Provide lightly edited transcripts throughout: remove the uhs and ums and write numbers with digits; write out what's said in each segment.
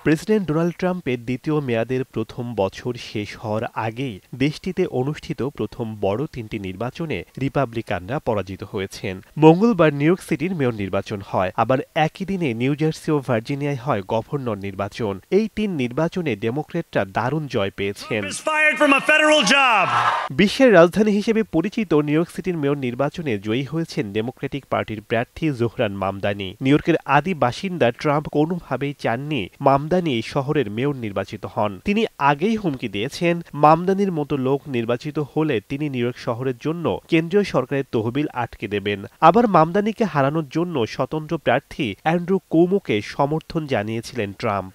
President Donald ট্রাম্পের দ্বিতীয় মেয়াদের প্রথম বছর শেষ হওয়ার আগেই দেশটিতে অনুষ্ঠিত প্রথম বড় তিনটি নির্বাচনে রিপাবলিকানরা পরাজিত হয়েছেন। মঙ্গলবার নিউ ইয়র্ক সিটির মেয়র নির্বাচন হয়, আবার একই দিনে নিউ জার্সি ও ভার্জিনিয়ায় হয় গভর্নর নির্বাচন। এই তিন নির্বাচনে ডেমোক্র্যাটরা দারুণ জয় পেয়েছেন। বিশ্বের রাজধানী হিসেবে পরিচিত নিউ ইয়র্ক সিটির মেয়র নির্বাচনে জয়ী হয়েছেন ডেমোক্রেটিক পার্টির প্রার্থী জোহরান মামদানি। নিউ ইয়র্কের আদি বাসিন্দা ট্রাম্প কোনোভাবেই চাননি মামদানি এই শহরের মেয়র নির্বাচিত হন। তিনি আগেই হুমকি দিয়েছেন, মামদানির মতো লোক নির্বাচিত হলে তিনি নিউ ইয়র্ক শহরের জন্য কেন্দ্রীয় সরকারের তহবিল আটকে দেবেন। আবার মামদানিকে হারানোর জন্য স্বতন্ত্র প্রার্থী অ্যান্ড্রু কুওমোকে সমর্থন জানিয়েছিলেন ট্রাম্প।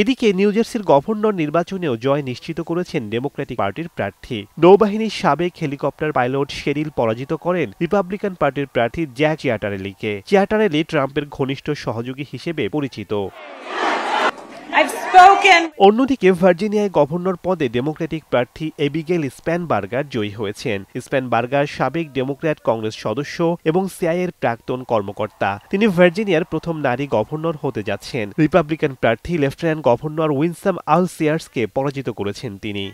এদিকে নিউ জার্সির গভর্নর নির্বাচনেও জয় নিশ্চিত করেছেন ডেমোক্রেটিক পার্টির প্রার্থী। নৌবাহিনীর সাবেক হেলিকপ্টার পাইলট শেরিল পরাজিত করেন রিপাবলিকান পার্টির প্রার্থী জ্যাক চিয়াটারেলিকে। চিয়াটারেলি ট্রাম্পের ঘনিষ্ঠ সহযোগী হিসেবে পরিচিত। অন্যদিকে ভার্জিনিয়ায় গভর্নর পদে ডেমোক্রেটিক প্রার্থী এবিগেল স্প্যানবার্গার জয়ী হয়েছেন। স্প্যানবার্গার সাবেক ডেমোক্র্যাট কংগ্রেস সদস্য এবং সিআইএর প্রাক্তন কর্মকর্তা। তিনি ভার্জিনিয়ার প্রথম নারী গভর্নর হতে যাচ্ছেন। রিপাবলিকান প্রার্থী লেফটেন্যান্ট গভর্নর উইনসাম আলসিয়ার্সকে পরাজিত করেছেন তিনি।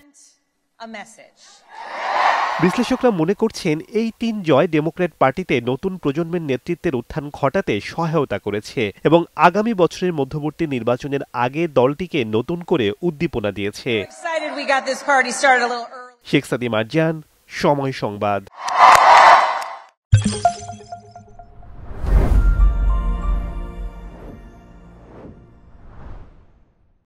বিশ্লেষকরা মনে করছেন, এই তিন জয় ডেমোক্র্যাট পার্টিতে নতুন প্রজন্মের নেতৃত্বের উত্থান ঘটাতে সহায়তা করেছে এবং আগামী বছরের মধ্যবর্তী নির্বাচনের আগে দলটিকে নতুন করে উদ্দীপনা দিয়েছে। শেখ সাদি মারজান, সময় সংবাদ।